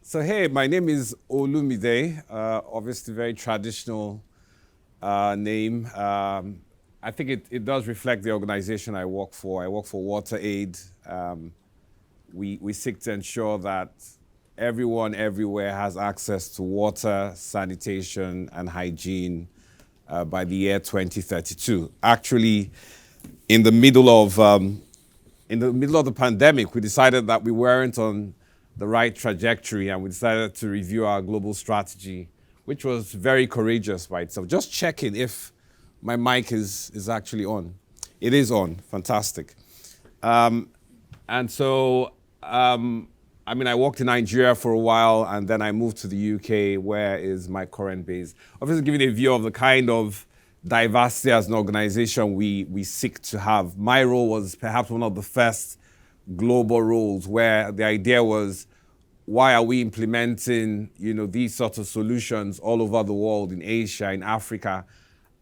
So hey, my name is Olumide. Obviously, very traditional name. I think it does reflect the organization I work for. I work for WaterAid. We seek to ensure that everyone everywhere has access to water, sanitation, and hygiene by the year 2032. Actually, in the middle of the pandemic, we decided that we weren't on the right trajectory, and we decided to review our global strategy, which was very courageous by itself. Just checking if my mic is actually on. It is on. Fantastic. I worked in Nigeria for a while, and then I moved to the UK, where is my current base. Obviously, giving a view of the kind of diversity as an organization we seek to have. My role was perhaps one of the first global roles where the idea was, why are we implementing, these sorts of solutions all over the world, in Asia, in Africa,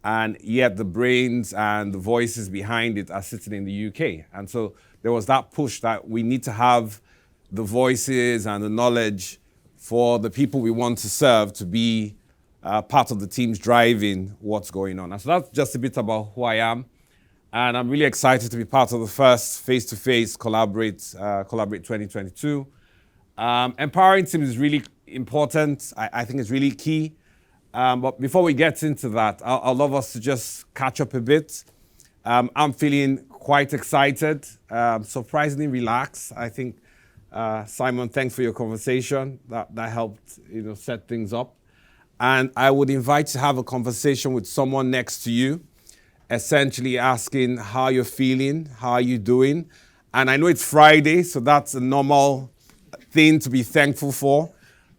and yet the brains and the voices behind it are sitting in the UK. And so there was that push that we need to have the voices and the knowledge for the people we want to serve to be part of the teams driving what's going on. And so that's just a bit about who I am. And I'm really excited to be part of the first face-to-face Collaborate 2022. Empowering teams is really important. I think it's really key. But before we get into that, I'd love us to just catch up a bit. I'm feeling quite excited, surprisingly relaxed. I think, Simon, thanks for your conversation. That helped, set things up. And I would invite you to have a conversation with someone next to you, essentially asking how you're feeling, how are you doing. And I know it's Friday, so that's a normal thing to be thankful for.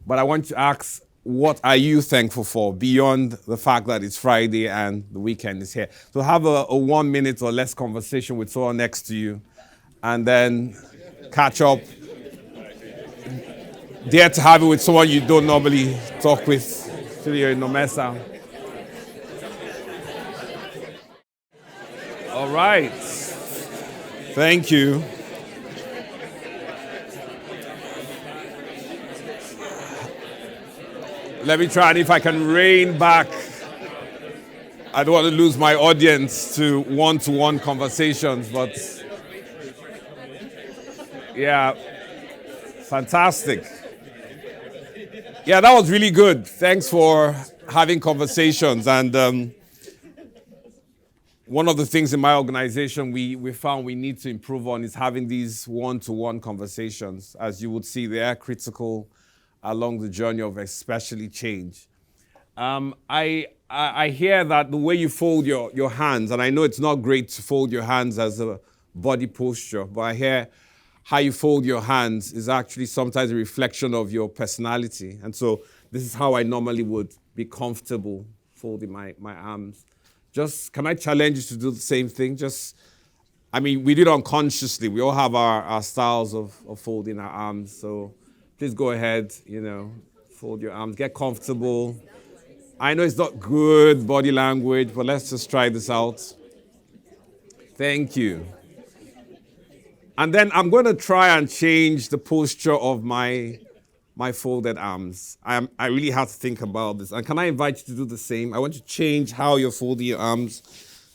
But I want to ask, what are you thankful for beyond the fact that it's Friday and the weekend is here? So have a 1 minute or less conversation with someone next to you, and then catch up. Dare to have it with someone you don't normally talk with. So you're in Nomensa. All right. Thank you. Let me try and if I can rein back. I don't want to lose my audience to one-to-one conversations, but yeah, fantastic. Yeah, that was really good. Thanks for having conversations. And one of the things in my organization we found we need to improve on is having these one-to-one conversations. As you would see, they are critical along the journey of especially change. I hear that the way you fold your hands, and I know it's not great to fold your hands as a body posture, but I hear how you fold your hands is actually sometimes a reflection of your personality. And so this is how I normally would be comfortable folding my arms. Just, can I challenge you to do the same thing? We do it unconsciously. We all have our styles of folding our arms. So please go ahead, fold your arms, get comfortable. I know it's not good body language, but let's just try this out. Thank you. And then I'm going to try and change the posture of my folded arms. I really have to think about this. And can I invite you to do the same? I want you to change how you're folding your arms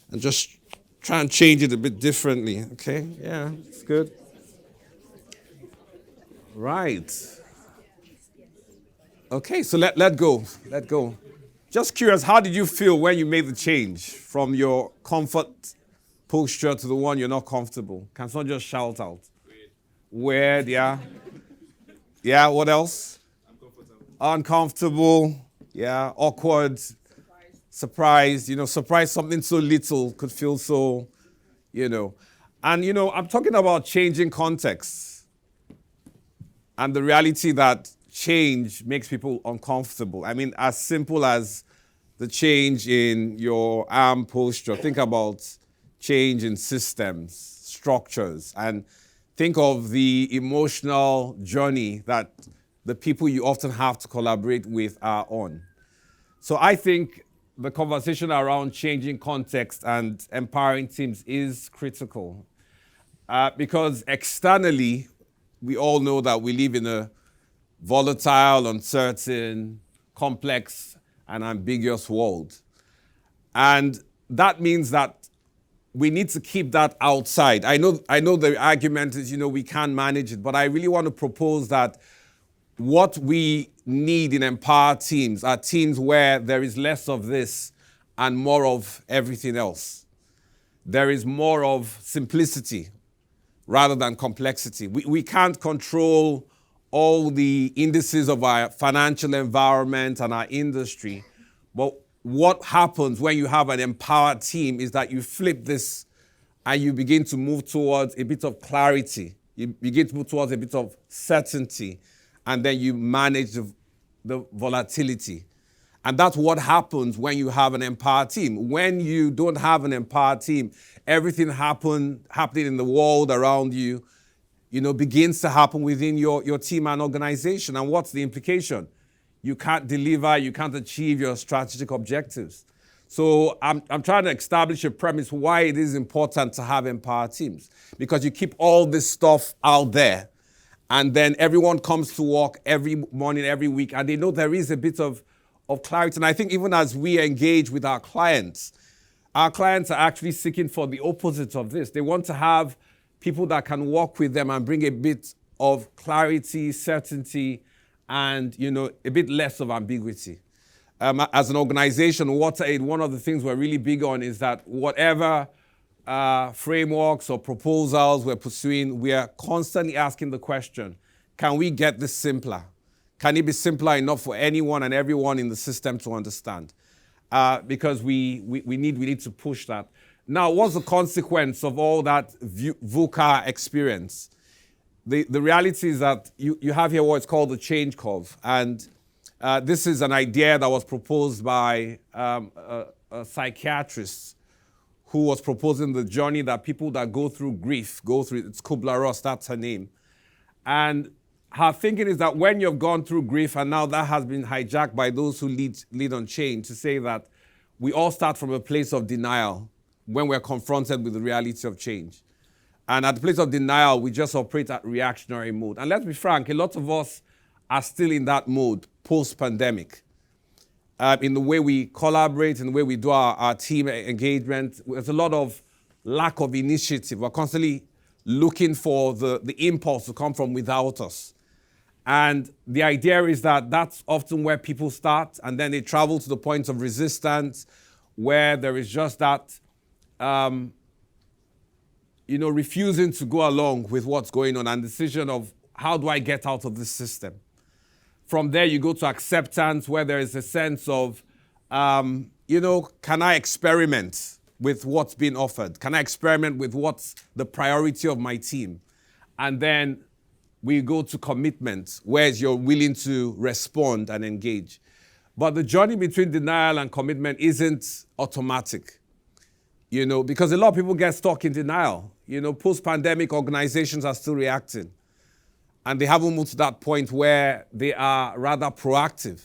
and just try and change it a bit differently, okay? Yeah, it's good. Right. Okay, so let go. Just curious, how did you feel when you made the change from your comfort posture to the one you're not comfortable? Can someone just shout out? Weird, yeah. Yeah, what else? Uncomfortable, yeah. Awkward, surprised. Surprised something so little could feel so, And, I'm talking about changing contexts and the reality that change makes people uncomfortable. As simple as the change in your arm posture. Think about change in systems, structures, and think of the emotional journey that the people you often have to collaborate with are on. So I think the conversation around changing context and empowering teams is critical. Because externally, we all know that we live in a volatile, uncertain, complex, and ambiguous world. And that means that we need to keep that outside. I know the argument is, we can't manage it, but I really want to propose that what we need in empowered teams are teams where there is less of this and more of everything else. There is more of simplicity rather than complexity. We can't control all the indices of our financial environment and our industry, but what happens when you have an empowered team is that you flip this and you begin to move towards a bit of clarity. You begin to move towards a bit of certainty, and then you manage the volatility. And that's what happens when you have an empowered team. When you don't have an empowered team, everything happening in the world around you, begins to happen within your team and organization. And what's the implication? You can't deliver, you can't achieve your strategic objectives. So I'm trying to establish a premise why it is important to have empowered teams. Because you keep all this stuff out there, and then everyone comes to work every morning, every week, and they know there is a bit of clarity. And I think even as we engage with our clients are actually seeking for the opposite of this. They want to have people that can work with them and bring a bit of clarity, certainty, and a bit less of ambiguity. As an organization, WaterAid, one of the things we're really big on is that whatever frameworks or proposals we're pursuing, we are constantly asking the question, can we get this simpler? Can it be simpler enough for anyone and everyone in the system to understand? Because we need to push that. Now, what's the consequence of all that VUCA experience? The reality is that you have here what's called the change curve. And this is an idea that was proposed by a psychiatrist who was proposing the journey that people that go through grief go through. It's Kubler-Ross, that's her name. And her thinking is that when you've gone through grief, and now that has been hijacked by those who lead on change, to say that we all start from a place of denial when we're confronted with the reality of change. And at the place of denial, we just operate at reactionary mode. And let's be frank, a lot of us are still in that mode post-pandemic. In the way we collaborate, in the way we do our team engagement, there's a lot of lack of initiative. We're constantly looking for the impulse to come from without us. And the idea is that that's often where people start, and then they travel to the point of resistance, where there is just that, refusing to go along with what's going on, and decision of how do I get out of this system. From there, you go to acceptance, where there is a sense of, can I experiment with what's being offered? Can I experiment with what's the priority of my team? And then we go to commitment, where you're willing to respond and engage. But the journey between denial and commitment isn't automatic, because a lot of people get stuck in denial. Post-pandemic organizations are still reacting. And they haven't moved to that point where they are rather proactive.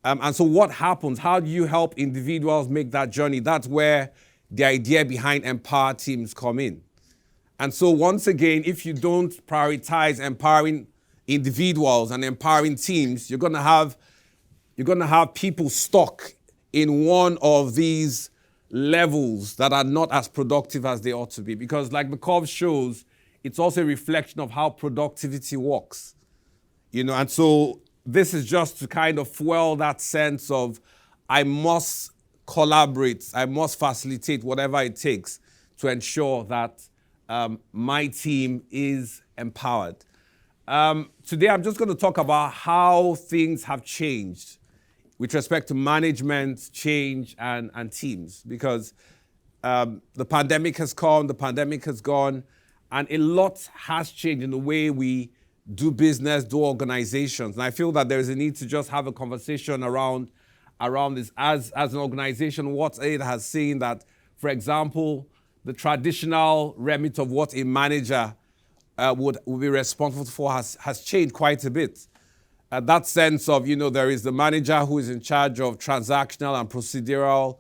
And so what happens? How do you help individuals make that journey? That's where the idea behind empowered teams come in. And so once again, if you don't prioritize empowering individuals and empowering teams, you're going to have people stuck in one of these levels that are not as productive as they ought to be. Because like the curve shows, it's also a reflection of how productivity works. And so this is just to kind of fuel that sense of I must collaborate, I must facilitate whatever it takes to ensure that my team is empowered. Today, I'm just going to talk about how things have changed with respect to management, change, and teams. Because the pandemic has come, the pandemic has gone, and a lot has changed in the way we do business, do organizations. And I feel that there is a need to just have a conversation around this. As an organization, WaterAid has seen that, for example, the traditional remit of what a manager would be responsible for has changed quite a bit. That sense of, there is the manager who is in charge of transactional and procedural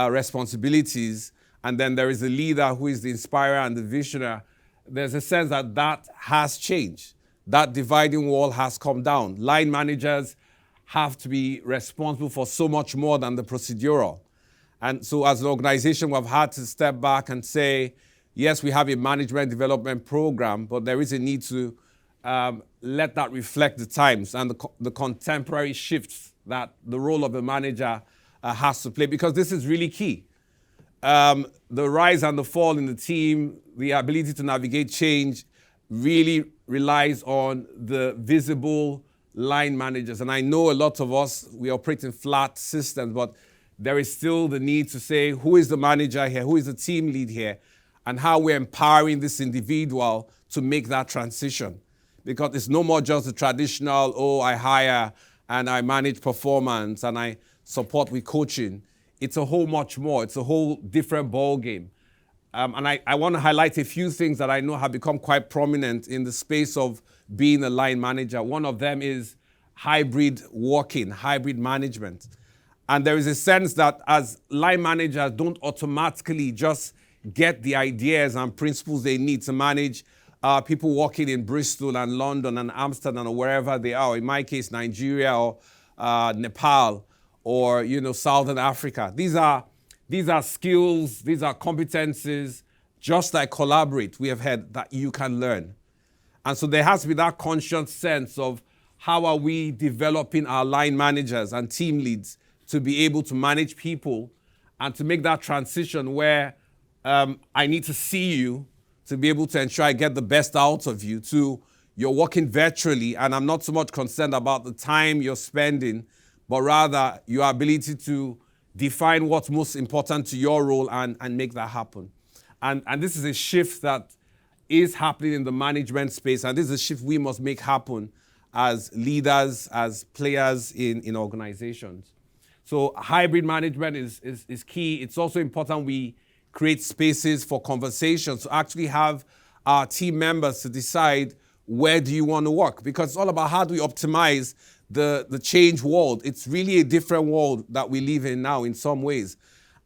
responsibilities, and then there is the leader who is the inspirer and the visionary. There's a sense that has changed. that dividing wall has come down. Line managers have to be responsible for so much more than the procedural. And so as an organization, we've had to step back and say, yes, we have a management development program, but there is a need to let that reflect the times and the contemporary shifts that the role of a manager has to play, because this is really key. The rise and the fall in the team, the ability to navigate change really relies on the visible line managers. And I know a lot of us, we operate in flat systems, but there is still the need to say, who is the manager here? Who is the team lead here? And how we're empowering this individual to make that transition. Because it's no more just the traditional, oh, I hire and I manage performance and I support with coaching. It's a whole much more. It's a whole different ball game. And I want to highlight a few things that I know have become quite prominent in the space of being a line manager. One of them is hybrid working, hybrid management. And there is a sense that as line managers don't automatically just get the ideas and principles they need to manage people working in Bristol and London and Amsterdam or wherever they are. In my case, Nigeria or Nepal or Southern Africa. These are skills, these are competencies, just like collaborate, we have heard, that you can learn. And so there has to be that conscious sense of how are we developing our line managers and team leads to be able to manage people and to make that transition where I need to see you to be able to ensure I get the best out of you, to you're working virtually and I'm not so much concerned about the time you're spending, but rather your ability to define what's most important to your role and make that happen. And this is a shift that is happening in the management space, and this is a shift we must make happen as leaders, as players in organizations. So hybrid management is key. It's also important we create spaces for conversations to actually have our team members to decide where do you want to work, because it's all about how do we optimize the change world. It's really a different world that we live in now in some ways.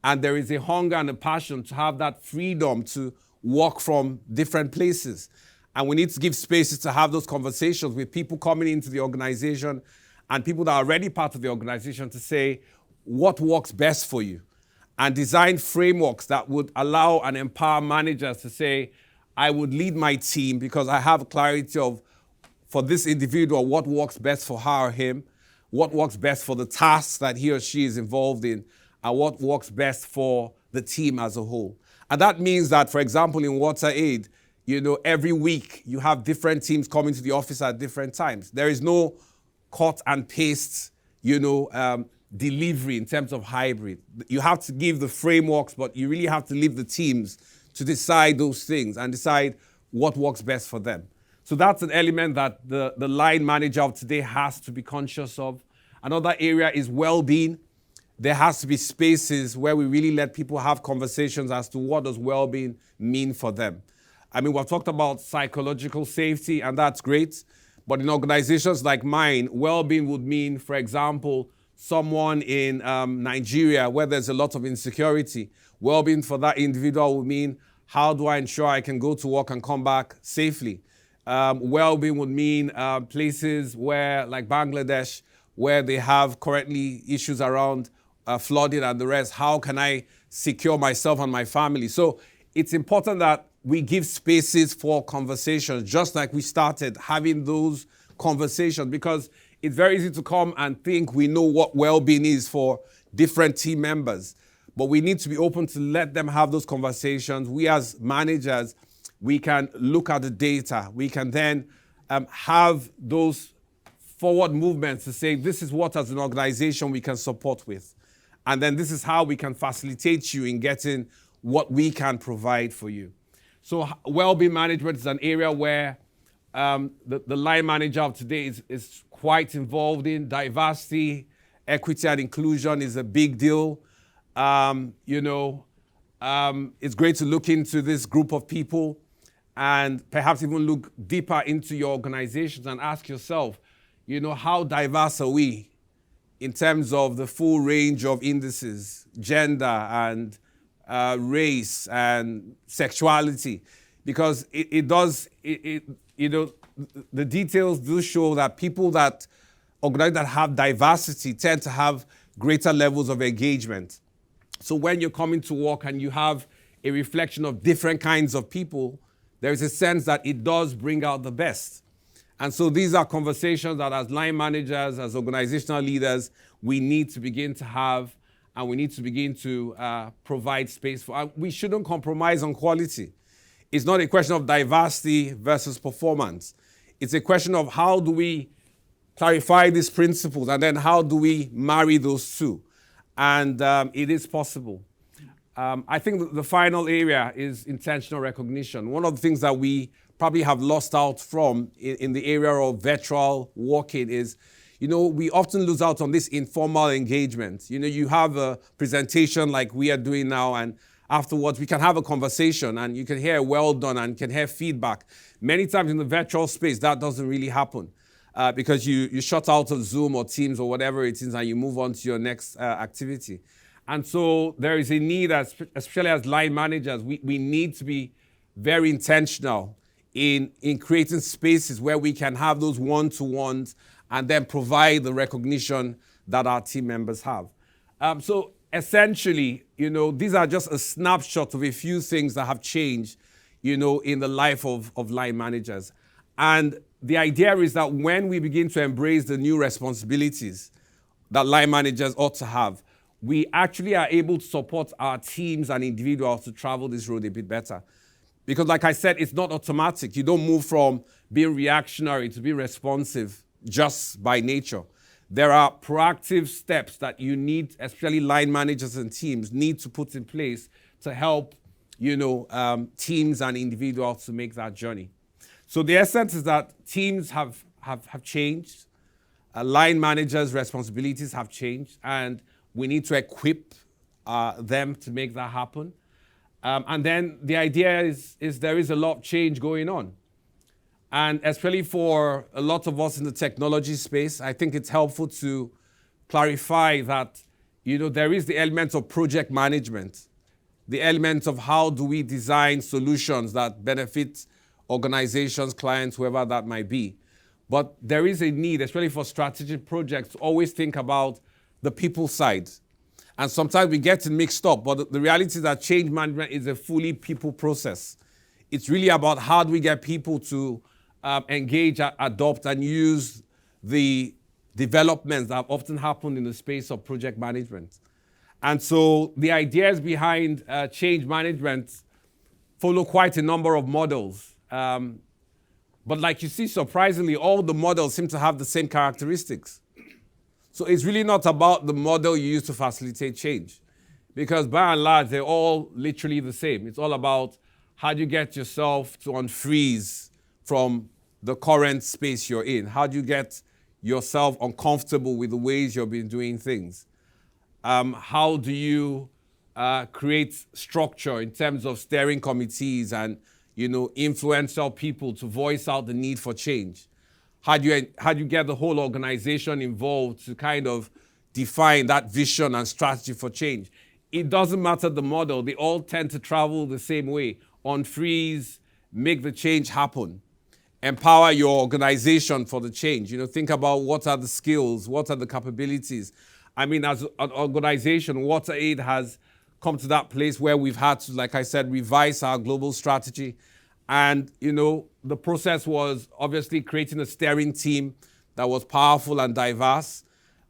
And there is a hunger and a passion to have that freedom to work from different places. And we need to give spaces to have those conversations with people coming into the organization and people that are already part of the organization to say what works best for you, and design frameworks that would allow and empower managers to say, I would lead my team because I have clarity of, for this individual, what works best for her or him, what works best for the tasks that he or she is involved in, and what works best for the team as a whole. And that means that, for example, in WaterAid, every week you have different teams coming to the office at different times. There is no cut and paste, delivery in terms of hybrid. You have to give the frameworks, but you really have to leave the teams to decide those things and decide what works best for them. So that's an element that the line manager of today has to be conscious of. Another area is well-being. There has to be spaces where we really let people have conversations as to what does well-being mean for them. I mean, we've talked about psychological safety, and that's great. But in organizations like mine, well-being would mean, for example, someone in Nigeria where there's a lot of insecurity. Well-being for that individual would mean, how do I ensure I can go to work and come back safely? Well-being would mean places where, like Bangladesh, where they have currently issues around flooding and the rest. How can I secure myself and my family? So it's important that we give spaces for conversations, just like we started having those conversations, because it's very easy to come and think we know what well-being is for different team members. But we need to be open to let them have those conversations. We as managers, we can look at the data. We can then have those forward movements to say, this is what as an organization we can support with. And then this is how we can facilitate you in getting what we can provide for you. So well-being management is an area where the line manager of today is quite involved in. Diversity, equity, and inclusion is a big deal. It's great to look into this group of people and perhaps even look deeper into your organizations and ask yourself, how diverse are we in terms of the full range of indices, gender and race and sexuality? Because the details do show that people that organize that have diversity tend to have greater levels of engagement. So when you're coming to work and you have a reflection of different kinds of people, there is a sense that it does bring out the best. And so these are conversations that as line managers, as organizational leaders, we need to begin to have, and we need to begin to provide space for. We shouldn't compromise on quality. It's not a question of diversity versus performance. It's a question of how do we clarify these principles and then how do we marry those two? And it is possible. I think the final area is intentional recognition. One of the things that we probably have lost out from in the area of virtual working is, we often lose out on this informal engagement. You have a presentation like we are doing now, and afterwards we can have a conversation and you can hear well done and can hear feedback. Many times in the virtual space, that doesn't really happen because you shut out of Zoom or Teams or whatever it is and you move on to your next activity. And so there is a need, especially as line managers, we need to be very intentional in creating spaces where we can have those one-to-ones and then provide the recognition that our team members have. So essentially, these are just a snapshot of a few things that have changed, in the life of line managers. And the idea is that when we begin to embrace the new responsibilities that line managers ought to have, we actually are able to support our teams and individuals to travel this road a bit better. Because like I said, it's not automatic. You don't move from being reactionary to being responsive just by nature. There are proactive steps that you need, especially line managers and teams, need to put in place to help, teams and individuals to make that journey. So the essence is that teams have changed. Line managers' responsibilities have changed, and we need to equip them to make that happen. And then the idea is there is a lot of change going on. And especially for a lot of us in the technology space, I think it's helpful to clarify that, there is the element of project management, the element of how do we design solutions that benefit organizations, clients, whoever that might be. But there is a need, especially for strategic projects, to always think about the people side. And sometimes we get it mixed up, but the reality is that change management is a fully people process. It's really about how do we get people to engage, adopt, and use the developments that have often happened in the space of project management. And so the ideas behind change management follow quite a number of models. But like you see, surprisingly, all the models seem to have the same characteristics. So it's really not about the model you use to facilitate change, because by and large, they're all literally the same. It's all about how do you get yourself to unfreeze from the current space you're in? How do you get yourself uncomfortable with the ways you've been doing things? How do you create structure in terms of steering committees and, influential people to voice out the need for change? How do you get the whole organization involved to kind of define that vision and strategy for change? It doesn't matter the model. They all tend to travel the same way. Unfreeze, make the change happen. Empower your organization for the change. Think about what are the skills, what are the capabilities. As an organization, WaterAid has come to that place where we've had to, like I said, revise our global strategy. And, the process was obviously creating a steering team that was powerful and diverse,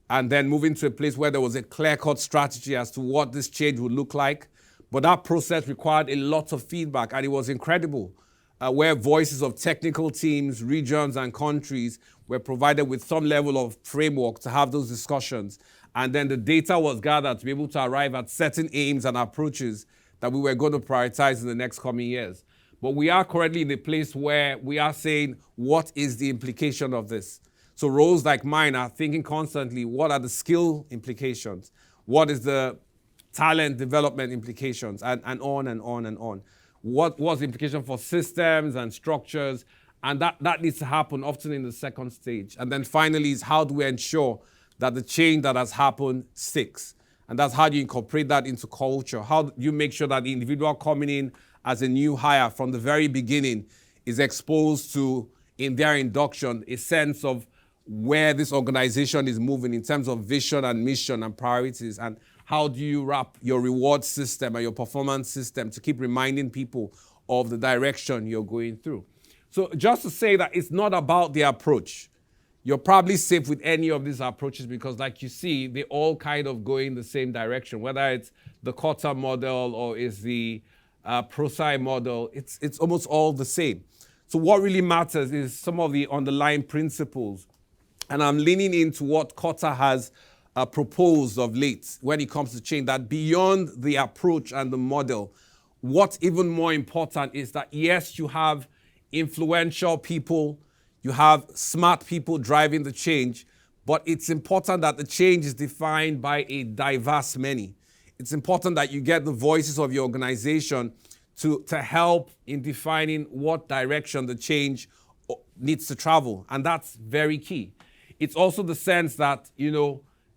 and then moving to a place where there was a clear-cut strategy as to what this change would look like. But that process required a lot of feedback, and it was incredible, where voices of technical teams, regions, and countries were provided with some level of framework to have those discussions. And then the data was gathered to be able to arrive at certain aims and approaches that we were going to prioritize in the next coming years. But we are currently in a place where we are saying, what is the implication of this? So roles like mine are thinking constantly, what are the skill implications? What is the talent development implications? And on and on and on. What was the implication for systems and structures? And that needs to happen often in the second stage. And then finally is how do we ensure that the change that has happened sticks? And that's how do you incorporate that into culture? How do you make sure that the individual coming in as a new hire from the very beginning is exposed to in their induction a sense of where this organization is moving in terms of vision and mission and priorities, and how do you wrap your reward system and your performance system to keep reminding people of the direction you're going through. So just to say that it's not about the approach. You're probably safe with any of these approaches because, like you see, they all kind of go in the same direction, whether it's the Kota model or is the ProSci model, it's almost all the same. So what really matters is some of the underlying principles. And I'm leaning into what Kota has proposed of late when it comes to change, that beyond the approach and the model, what's even more important is that, yes, you have influential people, you have smart people driving the change, but it's important that the change is defined by a diverse many. It's important that you get the voices of your organization to help in defining what direction the change needs to travel. And that's very key. It's also the sense that,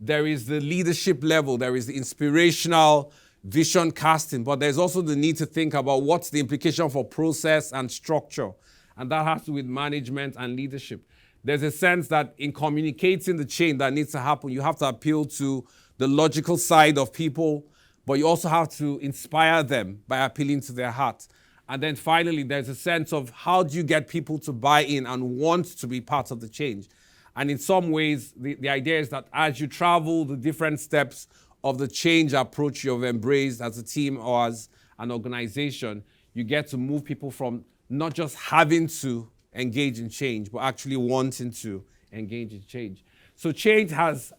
there is the leadership level, there is the inspirational vision casting, but there's also the need to think about what's the implication for process and structure. And that has to do with management and leadership. There's a sense that in communicating the change that needs to happen, you have to appeal to the logical side of people, but you also have to inspire them by appealing to their heart. And then finally, there's a sense of how do you get people to buy in and want to be part of the change. And in some ways, the idea is that as you travel the different steps of the change approach you've embraced as a team or as an organization, you get to move people from not just having to engage in change, but actually wanting to engage in change. So change has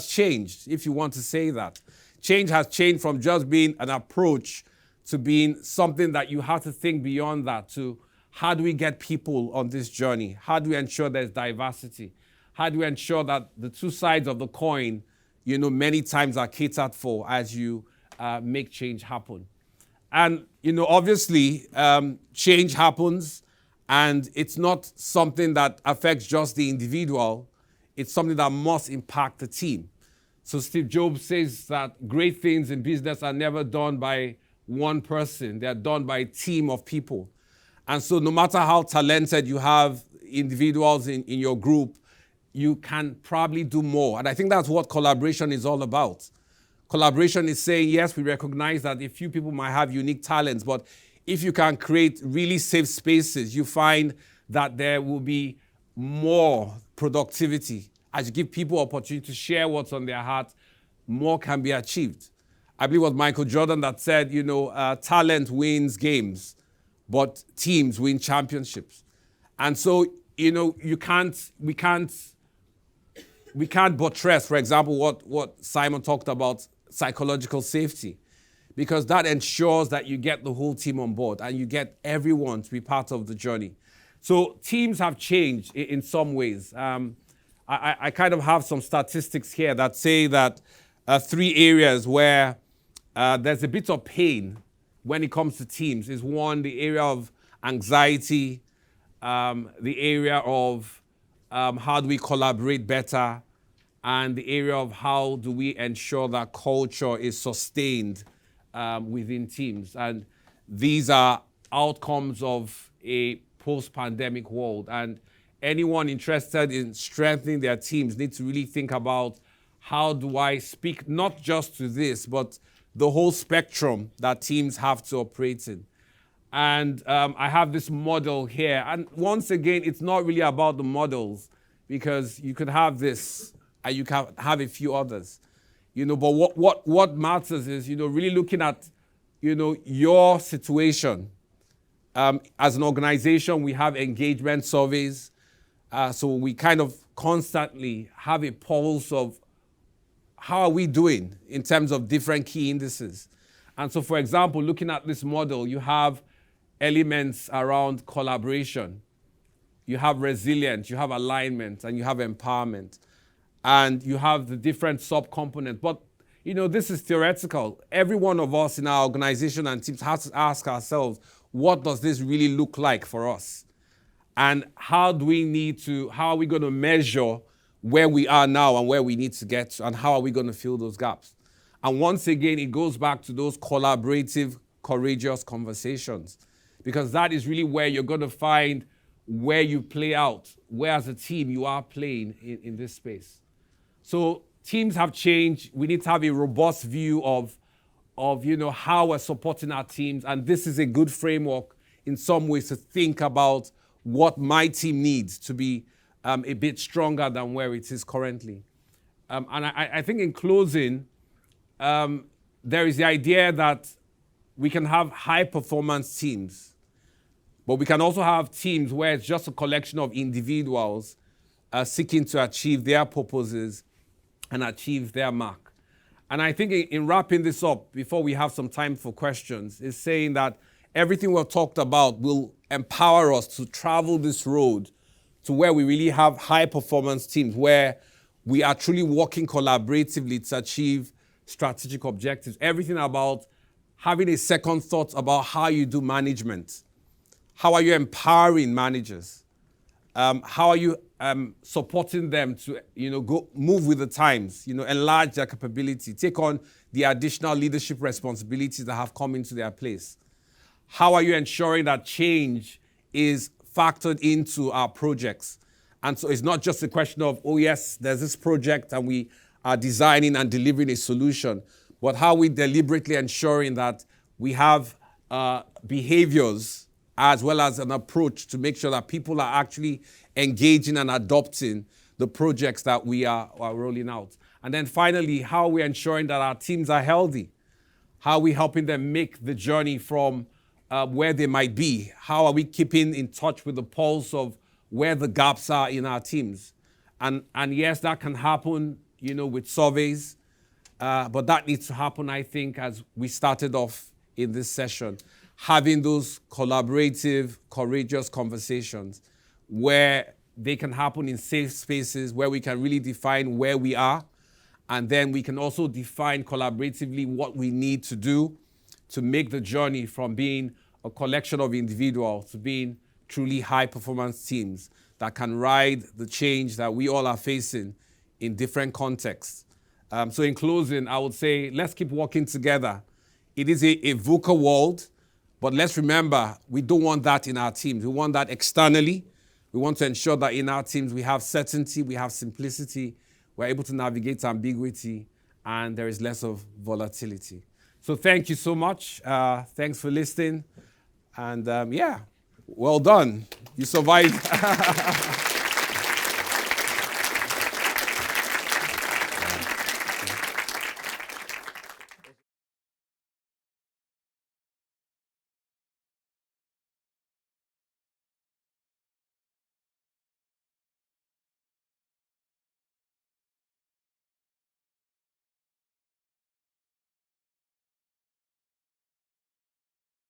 changed, if you want to say that. Change has changed from just being an approach to being something that you have to think beyond that, to how do we get people on this journey? How do we ensure there's diversity? How do we ensure that the two sides of the coin, many times are catered for as you make change happen? And, obviously, change happens, and it's not something that affects just the individual. It's something that must impact the team. So Steve Jobs says that great things in business are never done by one person. They're done by a team of people. And so no matter how talented you have individuals in your group, you can probably do more. And I think that's what collaboration is all about. Collaboration is saying, yes, we recognize that a few people might have unique talents, but if you can create really safe spaces, you find that there will be more productivity. As you give people opportunity to share what's on their heart, more can be achieved. I believe it was Michael Jordan that said, talent wins games, but teams win championships. And so, we can't buttress, for example, what Simon talked about, psychological safety, because that ensures that you get the whole team on board and you get everyone to be part of the journey. So teams have changed in some ways. I kind of have some statistics here that say that 3 areas where there's a bit of pain when it comes to teams is one, the area of anxiety, the area of how do we collaborate better, and the area of how do we ensure that culture is sustained within teams. And these are outcomes of a post-pandemic world. And anyone interested in strengthening their teams needs to really think about how do I speak not just to this, but the whole spectrum that teams have to operate in. And I have this model here. And once again, it's not really about the models, because you could have this and you can have a few others. But what matters is, really looking at, your situation. As an organization, we have engagement surveys. So we kind of constantly have a pulse of how are we doing in terms of different key indices. And so, for example, looking at this model, you have elements around collaboration. You have resilience, you have alignment, and you have empowerment. And you have the different subcomponents. But, this is theoretical. Every one of us in our organization and teams has to ask ourselves, what does this really look like for us? And how are we going to measure where we are now and where we need to get to, and how are we going to fill those gaps? And once again, it goes back to those collaborative, courageous conversations, because that is really where you're going to find where you play out, where as a team you are playing in this space. So teams have changed. We need to have a robust view of how we're supporting our teams. And this is a good framework in some ways to think about what my team needs to be a bit stronger than where it is currently. And I think in closing, there is the idea that we can have high performance teams, but we can also have teams where it's just a collection of individuals seeking to achieve their purposes and achieve their mark. And I think in wrapping this up, before we have some time for questions, is saying that everything we've talked about will empower us to travel this road to where we really have high performance teams, where we are truly working collaboratively to achieve strategic objectives. Everything about having a second thought about how you do management. How are you empowering managers? How are you supporting them to go move with the times, enlarge their capability, take on the additional leadership responsibilities that have come into their place? How are you ensuring that change is factored into our projects? And so it's not just a question of, oh yes, there's this project and we are designing and delivering a solution, but how we deliberately ensuring that we have behaviors as well as an approach to make sure that people are actually engaging and adopting the projects that we are rolling out. And then finally, how we're ensuring that our teams are healthy. How are we helping them make the journey from where they might be? How are we keeping in touch with the pulse of where the gaps are in our teams? And yes, that can happen, with surveys, but that needs to happen, I think, as we started off in this session, having those collaborative, courageous conversations where they can happen in safe spaces, where we can really define where we are, and then we can also define collaboratively what we need to do to make the journey from being a collection of individuals to being truly high-performance teams that can ride the change that we all are facing in different contexts. So in closing, I would say, let's keep working together. It is a VUCA world, but let's remember, we don't want that in our teams. We want that externally. We want to ensure that in our teams, we have certainty, we have simplicity, we're able to navigate ambiguity, and there is less of volatility. So thank you so much. Thanks for listening. And well done. You survived.